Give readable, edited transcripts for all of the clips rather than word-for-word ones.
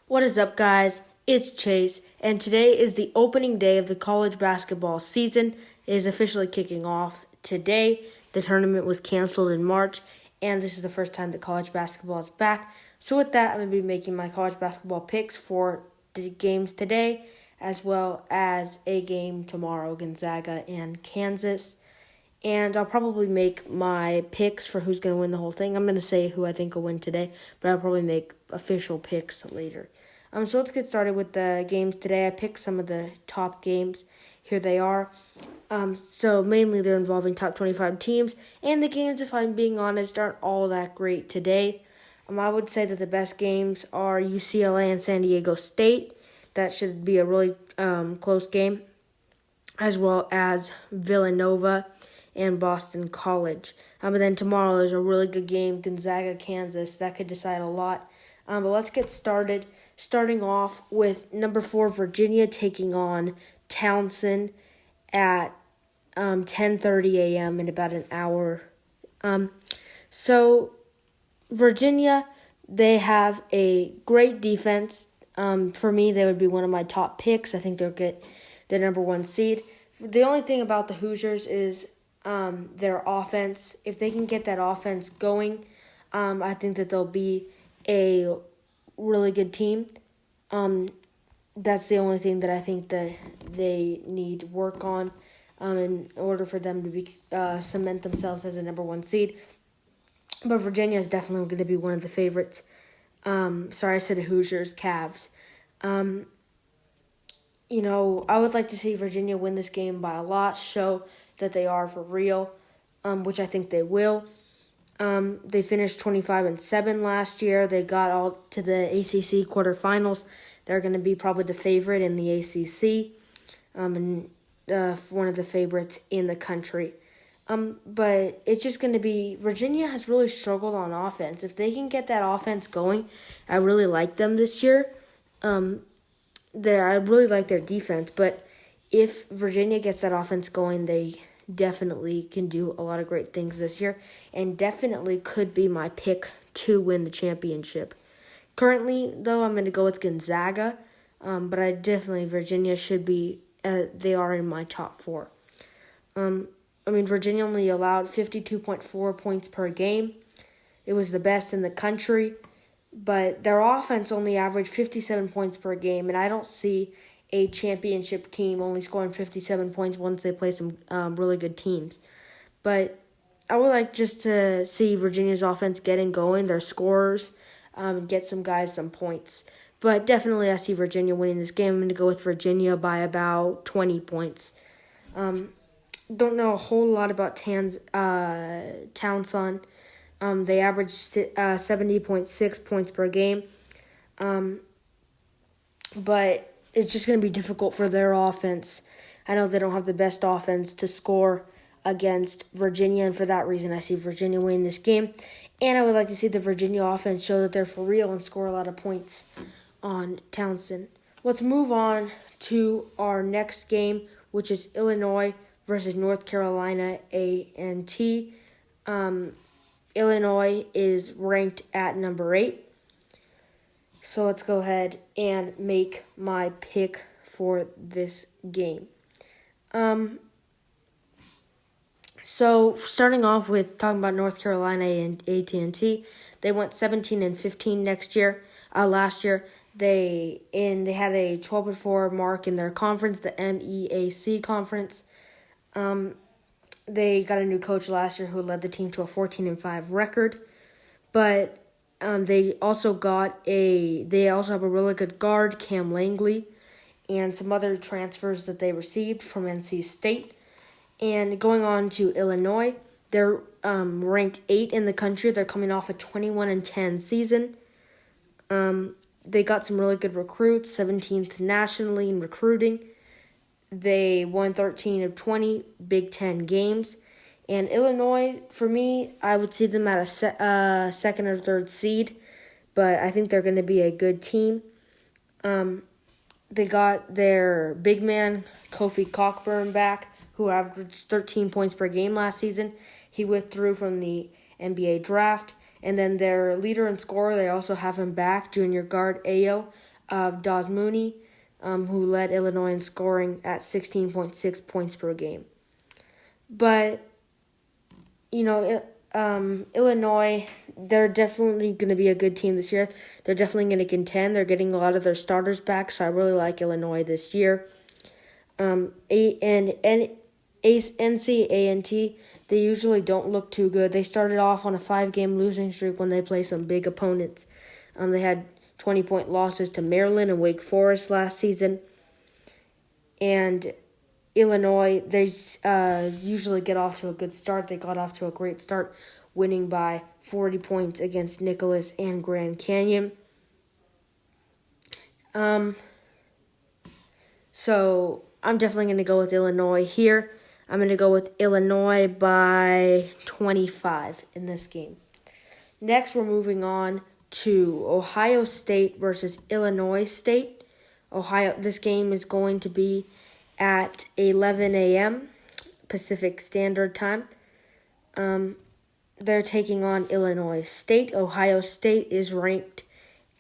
What is up, guys? It's Chase, and today is the opening day of the college basketball season. It is officially kicking off today. The tournament was canceled in March, and this is the first time that college basketball is back. So with that, I'm going to be making my college basketball picks for the games today, as well as a game tomorrow, Gonzaga and Kansas. And I'll probably make my picks for who's going to win the whole thing. I'm going to say who I think will win today, but I'll probably make official picks later. So let's get started with the games today. I picked some of the top games. Here they are. So mainly they're involving top 25 teams. And the games, if I'm being honest, aren't all that great today. I would say that the best games are UCLA and San Diego State. That should be a really close game. As well as Villanova and Boston College. But then tomorrow there's a really good game, Gonzaga, Kansas. That could decide a lot. But let's get started. Starting off with number 4, Virginia taking on Townsend at 10:30 a.m. in about an hour. So Virginia, they have a great defense. For me, they would be one of my top picks. I think they'll get the number 1 seed. The only thing about the Hoosiers is their offense. If they can get that offense going, I think that they'll be a really good team. That's the only thing that I think that they need work on in order for them to be cement themselves as a number 1 seed. But Virginia is definitely going to be one of the favorites. Sorry, I said Hoosiers, Cavs. I would like to see Virginia win this game by a lot, show that they are for real, which I think they will. They finished 25-7 last year. They got all to the ACC quarterfinals. They're going to be probably the favorite in the ACC, and one of the favorites in the country. But it's just going to be, Virginia has really struggled on offense. If they can get that offense going, I really like them this year. I really like their defense, but if Virginia gets that offense going, they definitely can do a lot of great things this year, and definitely could be my pick to win the championship. Currently, though, I'm going to go with Gonzaga, but Virginia should be, they are in my top 4. Virginia only allowed 52.4 points per game. It was the best in the country, but their offense only averaged 57 points per game, and I don't see a championship team only scoring 57 points once they play some really good teams. But I would like just to see Virginia's offense getting going, their scorers, get some guys some points. But definitely I see Virginia winning this game. I'm going to go with Virginia by about 20 points. Don't know a whole lot about Townsend. They averaged 70.6 points per game. But it's just going to be difficult for their offense. I know they don't have the best offense to score against Virginia, and for that reason, I see Virginia winning this game. And I would like to see the Virginia offense show that they're for real and score a lot of points on Townsend. Let's move on to our next game, which is Illinois versus North Carolina A&T. Illinois is ranked at number 8. So let's go ahead and make my pick for this game. So starting off with talking about North Carolina and AT&T, they went 17-15 last year. They had a 12-4 mark in their conference, the MEAC conference. They got a new coach last year who led the team to a 14-5 record, but they also have a really good guard, Cam Langley, and some other transfers that they received from NC State. And going on to Illinois, they're ranked 8 in the country. They're coming off a 21-10 season. They got some really good recruits, 17th nationally in recruiting. They won 13 of 20 Big Ten games. And Illinois, for me, I would see them at a second or third seed, but I think they're going to be a good team. They got their big man, Kofi Cockburn, back, who averaged 13 points per game last season. He withdrew from the NBA draft. And then their leader and scorer, they also have him back, junior guard Ayo. Dawes Mooney, who led Illinois in scoring at 16.6 points per game. But, Illinois, they're definitely going to be a good team this year. They're definitely going to contend. They're getting a lot of their starters back, so I really like Illinois this year. NC they usually don't look too good. They started off on a 5-game losing streak when they play some big opponents. They had 20-point losses to Maryland and Wake Forest last season. And Illinois, they usually get off to a good start. They got off to a great start, winning by 40 points against Nicholas and Grand Canyon. So I'm definitely going to go with Illinois here. I'm going to go with Illinois by 25 in this game. Next, we're moving on to Ohio State versus Illinois State. This game is going to be at 11 a.m. Pacific Standard Time. They're taking on Illinois State. Ohio State is ranked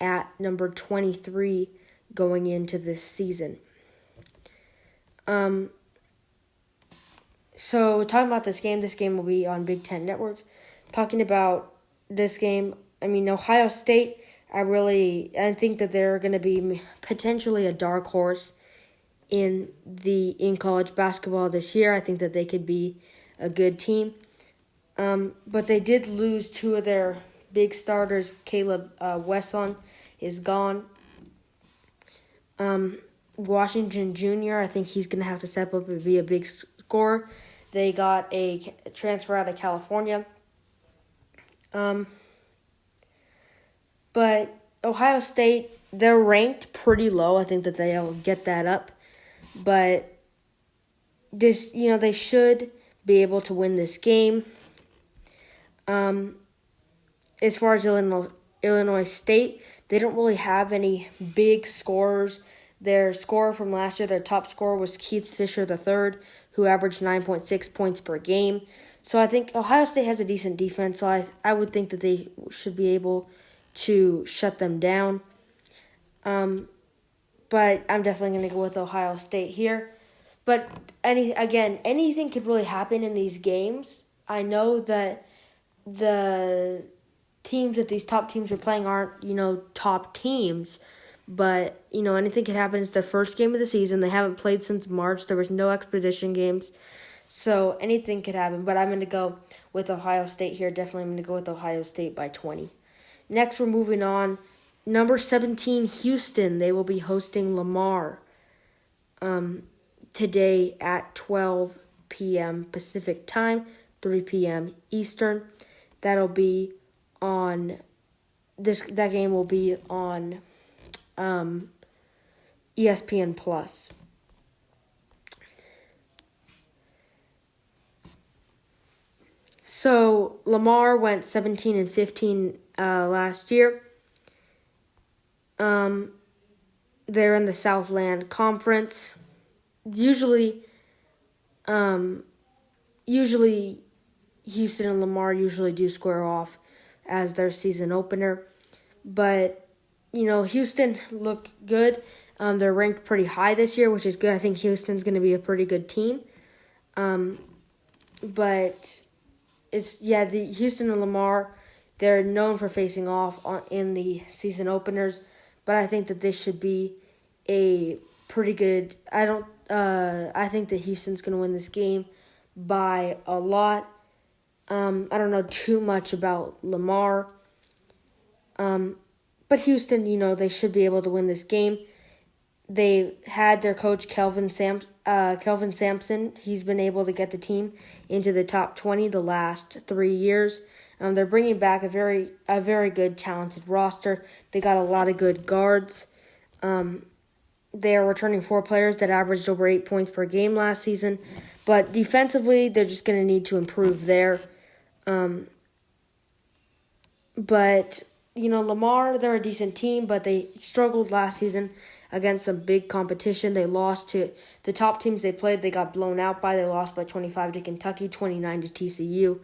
at number 23 going into this season. So talking about this game will be on Big Ten Network. Talking about this game, Ohio State, I think that they're going to be potentially a dark horse in college basketball this year. I think that they could be a good team. But they did lose 2 of their big starters. Caleb Wesson is gone. Washington Jr., I think he's going to have to step up and be a big scorer. They got a transfer out of California. But Ohio State, they're ranked pretty low. I think that they'll get that up. But they should be able to win this game. As far as Illinois State, they don't really have any big scorers. Their scorer from last year, their top scorer was Keith Fisher III, who averaged 9.6 points per game. So I think Ohio State has a decent defense, so I would think that they should be able to shut them down. But I'm definitely going to go with Ohio State here. But anything could really happen in these games. I know that the teams that these top teams are playing aren't, top teams. But, anything could happen. It's their first game of the season. They haven't played since March. There was no expedition games. So anything could happen. But I'm going to go with Ohio State here. Definitely I'm going to go with Ohio State by 20. Next, we're moving on. Number 17, Houston. They will be hosting Lamar today at 12 p.m. Pacific Time, 3 p.m. Eastern. That'll be on that game will be on ESPN Plus. So Lamar went 17-15 last year. They're in the Southland Conference. Usually Houston and Lamar usually do square off as their season opener. But, Houston looked good. They're ranked pretty high this year, which is good. I think Houston's going to be a pretty good team. But the Houston and Lamar, they're known for facing off in the season openers. But I think that this should be a pretty good. I think that Houston's going to win this game by a lot. I don't know too much about Lamar. But Houston, they should be able to win this game. They had their coach Kelvin Sampson. He's been able to get the team into the top 20 the last 3 years. They're bringing back a very good, talented roster. They got a lot of good guards. They are returning 4 players that averaged over 8 points per game last season. But defensively, they're just going to need to improve there. But, Lamar, they're a decent team, but they struggled last season against some big competition. They lost to the top teams they played. They got blown out by. They lost by 25 to Kentucky, 29 to TCU.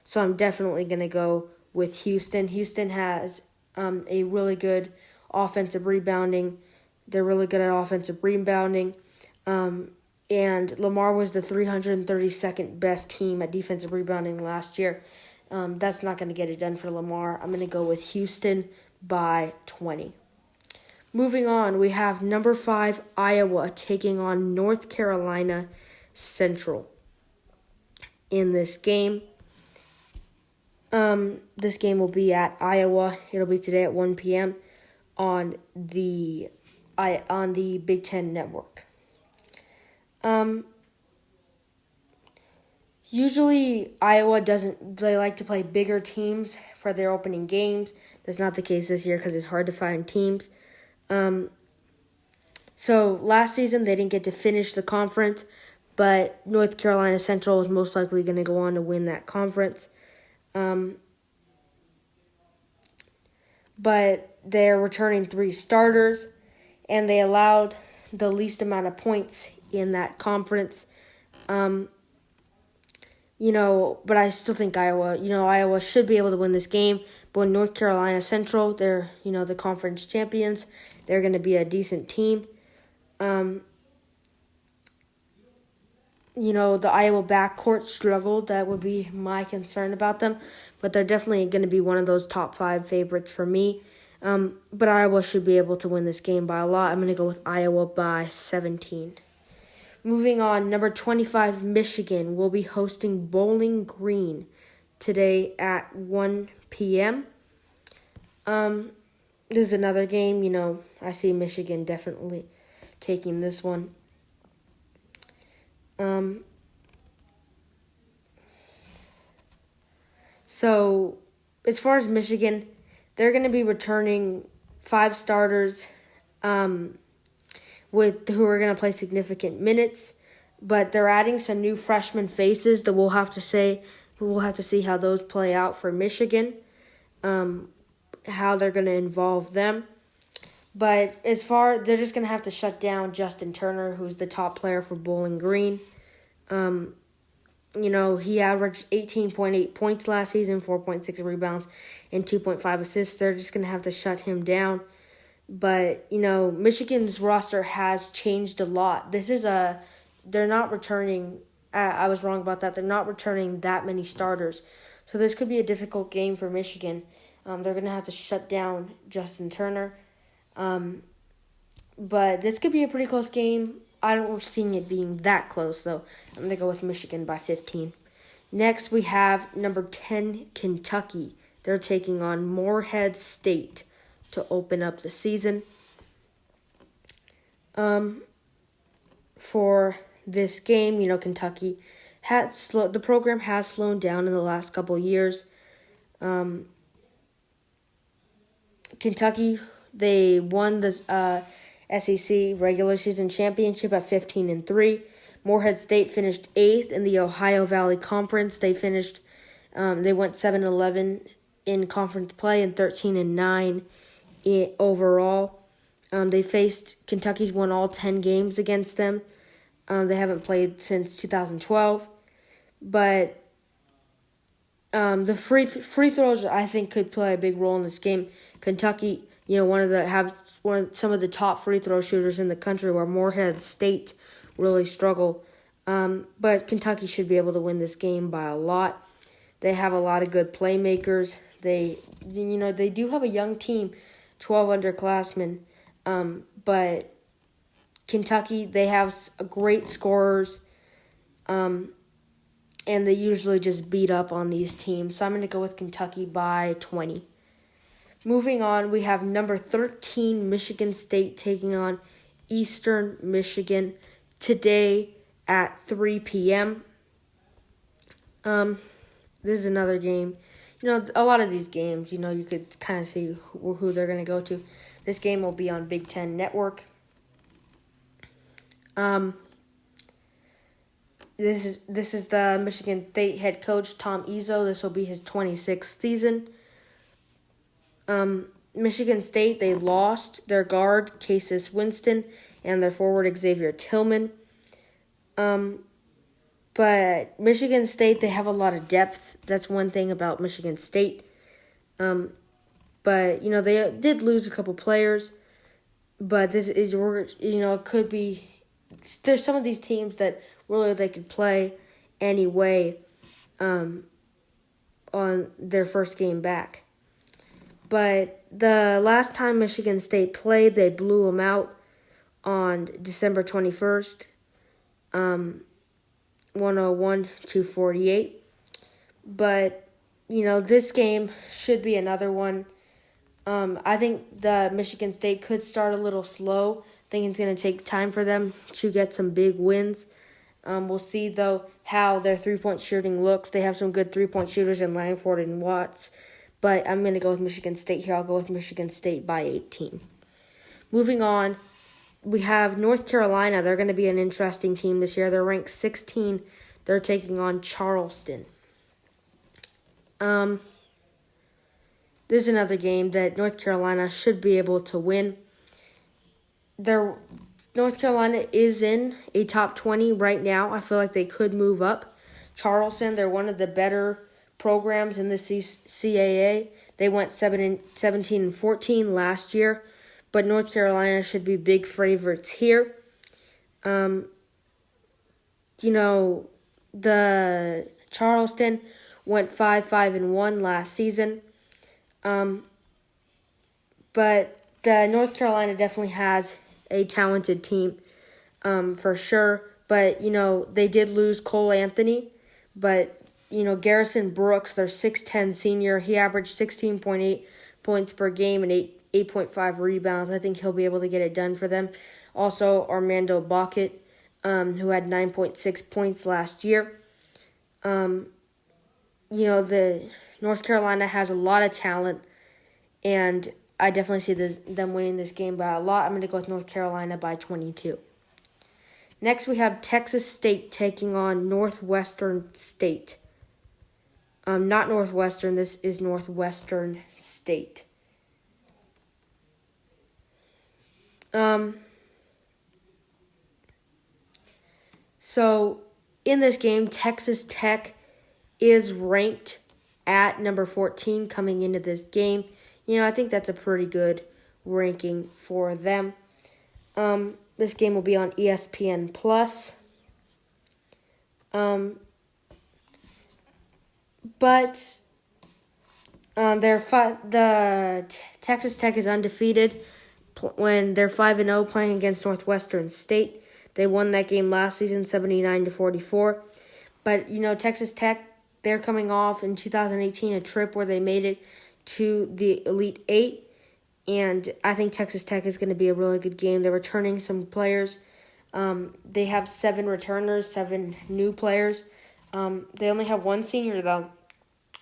So I'm definitely going to go with Houston. Houston has a really good offensive rebounding They're really good at offensive rebounding. And Lamar was the 332nd best team at defensive rebounding last year. That's not going to get it done for Lamar. I'm going to go with Houston by 20. Moving on, we have number 5 Iowa taking on North Carolina Central. In this game, this game will be at Iowa. It'll be today at 1 p.m. on the Big Ten Network. Usually Iowa they like to play bigger teams for their opening games. That's not the case this year because it's hard to find teams. So last season they didn't get to finish the conference, but North Carolina Central is most likely going to go on to win that conference. But they're returning 3 starters, and they allowed the least amount of points in that conference. But I still think Iowa should be able to win this game. But when North Carolina Central, they're, the conference champions, they're going to be a decent team. The Iowa backcourt struggled. That would be my concern about them. But they're definitely going to be one of those top 5 favorites for me. But Iowa should be able to win this game by a lot. I'm going to go with Iowa by 17. Moving on, number 25, Michigan will be hosting Bowling Green today at 1 p.m. This is another game, I see Michigan definitely taking this one. So, as far as Michigan, they're going to be returning 5 starters who are going to play significant minutes, but they're adding some new freshman faces that we'll have to see how those play out for Michigan, how they're going to involve them. But they're just going to have to shut down Justin Turner, who's the top player for Bowling Green. He averaged 18.8 points last season, 4.6 rebounds, and 2.5 assists. They're just going to have to shut him down. But, Michigan's roster has changed a lot. They're not returning, I was wrong about that. They're not returning that many starters. So this could be a difficult game for Michigan. They're going to have to shut down Justin Turner. But this could be a pretty close game. I don't see it being that close, though. I'm going to go with Michigan by 15. Next, we have number 10, Kentucky. They're taking on Morehead State to open up the season. For this game, Kentucky the program has slowed down in the last couple years. Kentucky, they won the SEC regular season championship at 15-3. Morehead State finished 8th in the Ohio Valley Conference. They went 7-11 in conference play and 13-9 overall. Kentucky's won all 10 games against them. They haven't played since 2012. But the free throws, I think, could play a big role in this game. Kentucky, some of the top free throw shooters in the country, where Morehead State really struggle. But Kentucky should be able to win this game by a lot. They have a lot of good playmakers. They do have a young team, 12 underclassmen. But Kentucky, they have great scorers. And they usually just beat up on these teams. So I'm going to go with Kentucky by 20. Moving on, we have number 13, Michigan State taking on Eastern Michigan today at 3 p.m. This is another game. A lot of these games, you could kind of see who they're going to go to. This game will be on Big Ten Network. This is the Michigan State head coach, Tom Izzo. This will be his 26th season. Michigan State, they lost their guard, Cassius Winston, and their forward, Xavier Tillman. But Michigan State, they have a lot of depth. That's one thing about Michigan State. But, they did lose a couple players. but this is it could be. There's some of these teams that really they could play anyway on their first game back. But the last time Michigan State played, they blew them out on December 21st, 101-48. But, this game should be another one. I think the Michigan State could start a little slow. I think it's going to take time for them to get some big wins. We'll see, though, how their three-point shooting looks. They have some good three-point shooters in Langford and Watts. But I'm going to go with Michigan State here. I'll go with Michigan State by 18. Moving on, we have North Carolina. They're going to be an interesting team this year. They're ranked 16. They're taking on Charleston. This is another game that North Carolina should be able to win. North Carolina is in a top 20 right now. I feel like they could move up. Charleston, they're one of the better programs in the CAA. They went 17-14 last year, but North Carolina should be big favorites here. The Charleston went 5-5-1 last season. But the North Carolina definitely has a talented team, for sure. But, they did lose Cole Anthony. But, Garrison Brooks, their 6'10 senior, he averaged 16.8 points per game and 8.5 rebounds. I think he'll be able to get it done for them. Also, Armando Bacot, who had 9.6 points last year. The North Carolina has a lot of talent, and I definitely see them winning this game by a lot. I'm going to go with North Carolina by 22. Next, we have Texas State taking on Northwestern State. Not Northwestern, this is Northwestern State. So, in this game, Texas Tech is ranked at number 14 coming into this game. I think that's a pretty good ranking for them. This game will be on ESPN+. But Texas Tech is undefeated when they're 5-0 playing against Northwestern State. They won that game last season, 79-44. But Texas Tech, they're coming off in 2018 a trip where they made it to the Elite Eight, and I think Texas Tech is going to be a really good game. They're returning some players. They have 7 returners, 7 new players. They only have 1 senior, though,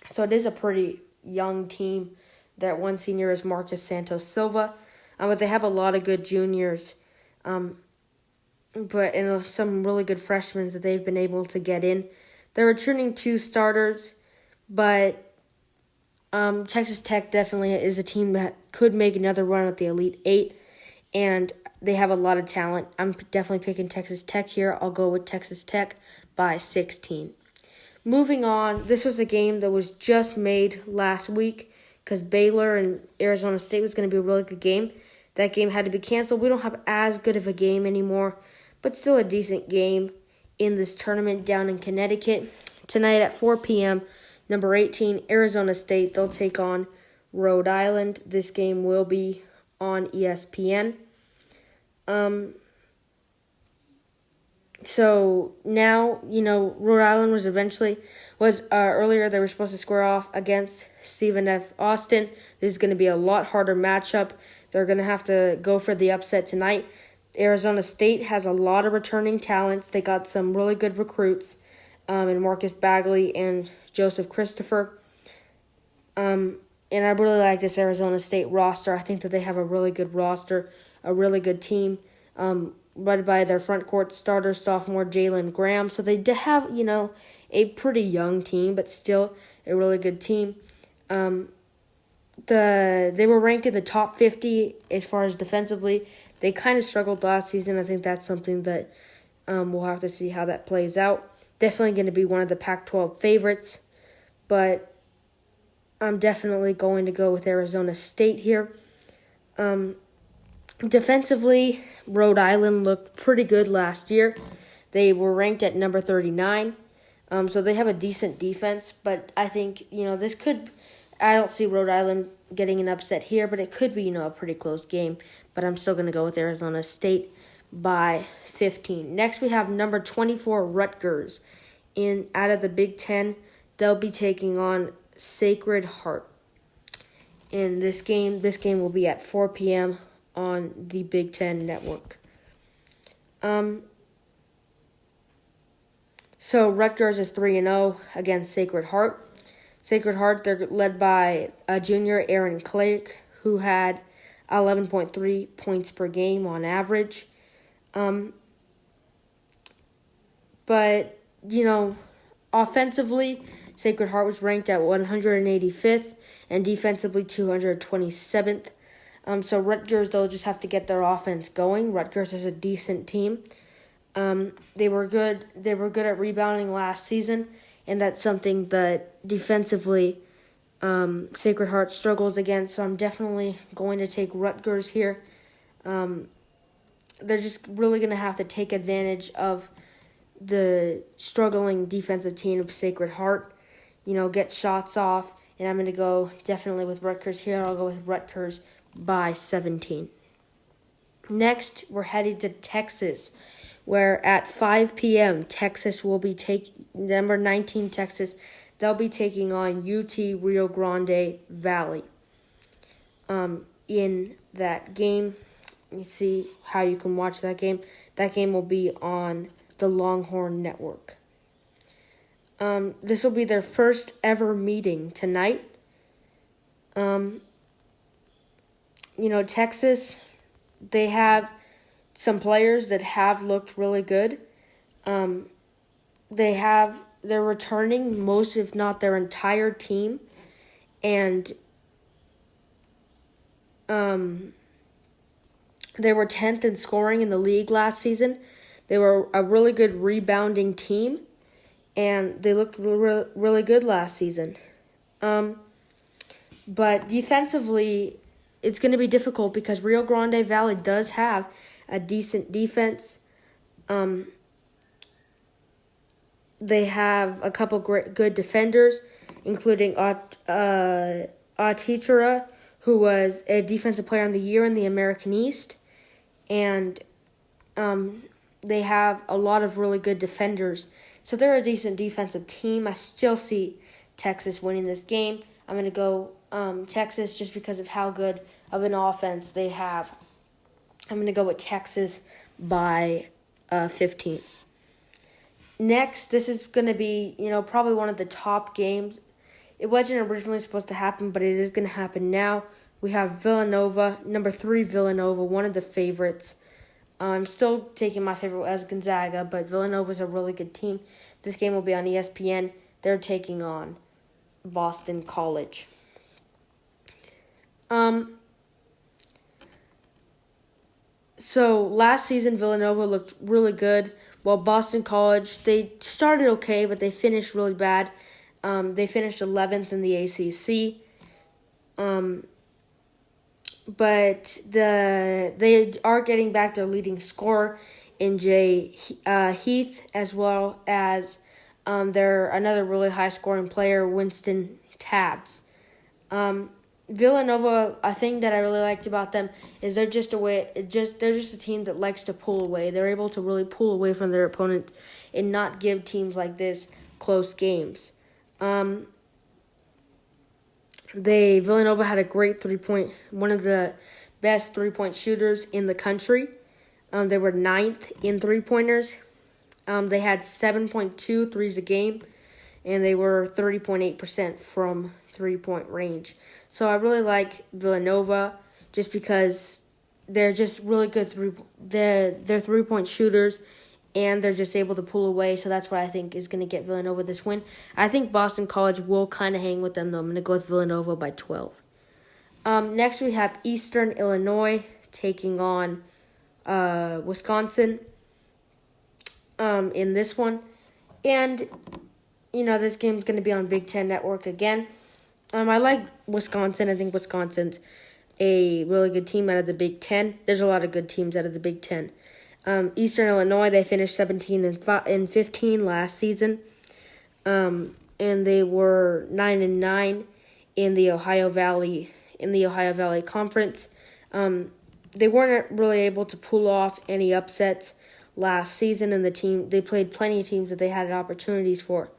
so it is a pretty young team. That 1 senior is Marcus Santos Silva, but they have a lot of good juniors, and some really good freshmen that they've been able to get in. They're returning 2 starters, but Texas Tech definitely is a team that could make another run at the Elite Eight, and they have a lot of talent. I'm definitely picking Texas Tech here. I'll go with Texas Tech by 16. Moving on, this was a game that was just made last week because Baylor and Arizona State was going to be a really good game. That game had to be canceled. We don't have as good of a game anymore, but still a decent game in this tournament down in Connecticut. Tonight at 4 p.m., number 18, Arizona State, they'll take on Rhode Island. This game will be on ESPN. So now, Rhode Island was earlier they were supposed to square off against Stephen F. Austin. This is going to be a lot harder matchup. They're going to have to go for the upset tonight. Arizona State has a lot of returning talents. They got some really good recruits in Marcus Bagley and Joseph Christopher. And I really like this Arizona State roster. I think that they have a really good roster, a really good team, led by their front court starter, sophomore Jalen Graham. So they have, a pretty young team, but still a really good team. They were ranked in the top 50 as far as defensively. They kind of struggled last season. I think that's something that we'll have to see how that plays out. Definitely going to be one of the Pac-12 favorites, but I'm definitely going to go with Arizona State here. Defensively, Rhode Island looked pretty good last year. They were ranked at number 39. So they have a decent defense, but I think, this could, I don't see Rhode Island getting an upset here, but it could be, a pretty close game. But I'm still going to go with Arizona State by 15. Next, we have number 24, Rutgers. Out of the Big Ten, they'll be taking on Sacred Heart. In this game will be at 4 p.m. on the Big Ten Network. So Rutgers is 3-0 against Sacred Heart. Sacred Heart, they're led by a junior, Aaron Clark, who had 11.3 points per game on average. But, offensively, Sacred Heart was ranked at 185th and defensively 227th. So Rutgers, they'll just have to get their offense going. Rutgers is a decent team. They were good. They were good at rebounding last season, and that's something that defensively Sacred Heart struggles against. So I'm definitely going to take Rutgers here. They're just really going to have to take advantage of the struggling defensive team of Sacred Heart. Get shots off, and I'm going to go definitely with Rutgers here. I'll go with Rutgers by 17. Next, we're headed to Texas, where at 5 p.m. Texas will be number 19 Texas. They'll be taking on UT Rio Grande Valley. In that game, let me see how you can watch that game. That game will be on the Longhorn Network. This will be their first ever meeting tonight. Texas, they have some players that have looked really good. They're returning most, if not their entire team, and they were 10th in scoring in the league last season. They were a really good rebounding team, and they looked really good last season. But defensively, it's going to be difficult because Rio Grande Valley does have a decent defense. They have a couple good defenders, including Atichara, who was a Defensive Player of the Year in the American East. And they have a lot of really good defenders. So they're a decent defensive team. I still see Texas winning this game. I'm going to go Texas just because of how good of an offense they have. I'm going to go with Texas by 15. Next, this is going to be, probably one of the top games. It wasn't originally supposed to happen, but it is going to happen now. We have Villanova, number 3 Villanova, one of the favorites. I'm still taking my favorite as Gonzaga, but Villanova is a really good team. This game will be on ESPN. They're taking on Boston College. So last season, Villanova looked really good. While Boston College, they started okay, but they finished really bad. They finished 11th in the ACC. But they are getting back their leading scorer in Jay Heath, as well as their another really high-scoring player, Winston Tabbs. Villanova, a thing that I really liked about them is they're just a team that likes to pull away. They're able to really pull away from their opponents and not give teams like this close games. Villanova had a great one of the best 3-point shooters in the country. They were 9th in 3-pointers. They had 7.2 threes a game, and they were 30.8% from 3-point range. So I really like Villanova just because they're just really good. They're 3-point shooters, and they're just able to pull away. So that's what I think is going to get Villanova this win. I think Boston College will kind of hang with them, though. I'm going to go with Villanova by 12. Next, we have Eastern Illinois taking on Wisconsin in this one. And, this game's going to be on Big Ten Network again. I like Wisconsin. I think Wisconsin's a really good team out of the Big Ten. There's a lot of good teams out of the Big Ten. Eastern Illinois, they finished 17-15 last season, and they were 9-9 in the Ohio Valley Conference. They weren't really able to pull off any upsets last season, and they played plenty of teams that they had opportunities for.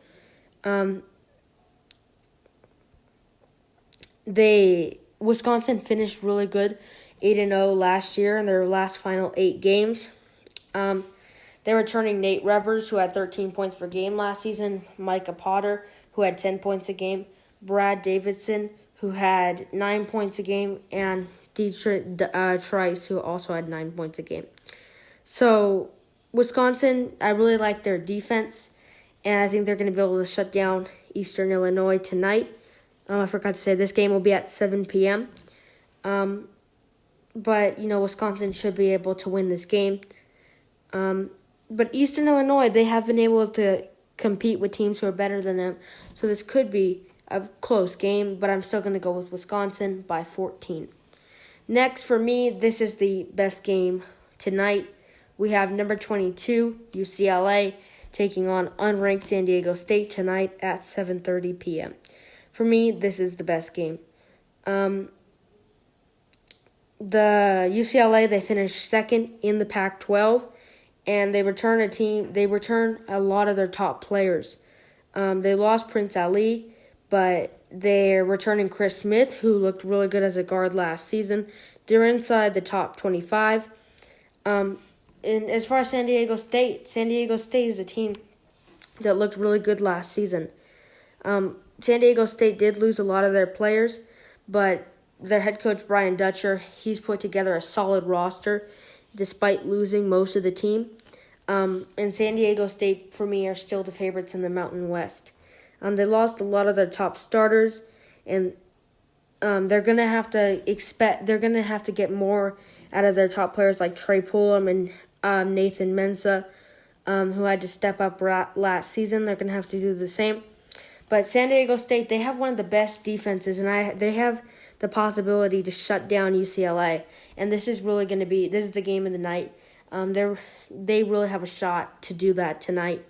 Wisconsin finished really good, 8-0 last year in their last final 8 games. They're returning Nate Revers, who had 13 points per game last season, Micah Potter, who had 10 points a game, Brad Davidson, who had 9 points a game, and Dietrich Trice, who also had 9 points a game. So, Wisconsin, I really like their defense, and I think they're going to be able to shut down Eastern Illinois tonight. I forgot to say this game will be at 7 p.m. But, Wisconsin should be able to win this game. But Eastern Illinois, they have been able to compete with teams who are better than them. So this could be a close game, but I'm still going to go with Wisconsin by 14. Next, for me, this is the best game tonight. We have number 22, UCLA, taking on unranked San Diego State tonight at 7:30 p.m. For me, this is the best game. The UCLA, they finished second in the Pac-12, and they return a lot of their top players. They lost Prince Ali, but they're returning Chris Smith, who looked really good as a guard last season. They're inside the top 25. And as far as San Diego State is a team that looked really good last season. San Diego State did lose a lot of their players, but their head coach, Brian Dutcher, he's put together a solid roster despite losing most of the team. And San Diego State, for me, are still the favorites in the Mountain West. They lost a lot of their top starters, and they're gonna have to get more out of their top players like Trey Pullum and Nathan Mensah, who had to step up last season. They're gonna have to do the same. But San Diego State, they have one of the best defenses, and they have the possibility to shut down UCLA. And this is the game of the night. They really have a shot to do that tonight.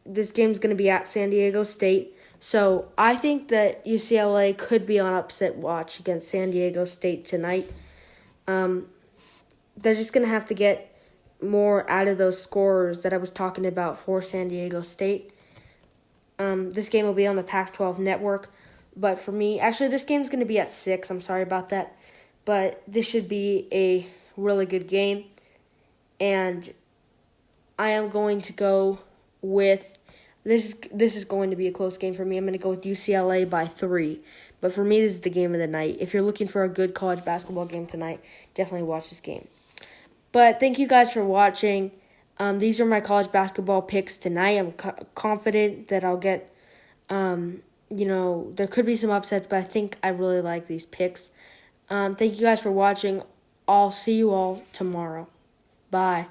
This game's going to be at San Diego State. So I think that UCLA could be on upset watch against San Diego State tonight. They're just going to have to get more out of those scorers that I was talking about for San Diego State. This game will be on the Pac-12 network. But for me, actually this game's going to be at 6. I'm sorry about that. But this should be a really good game. And I am going to go with this is going to be a close game for me. I'm going to go with UCLA by 3. But for me, this is the game of the night. If you're looking for a good college basketball game tonight, definitely watch this game. But thank you guys for watching. These are my college basketball picks tonight. I'm confident that I'll get, there could be some upsets, but I think I really like these picks. Thank you guys for watching. I'll see you all tomorrow. Bye.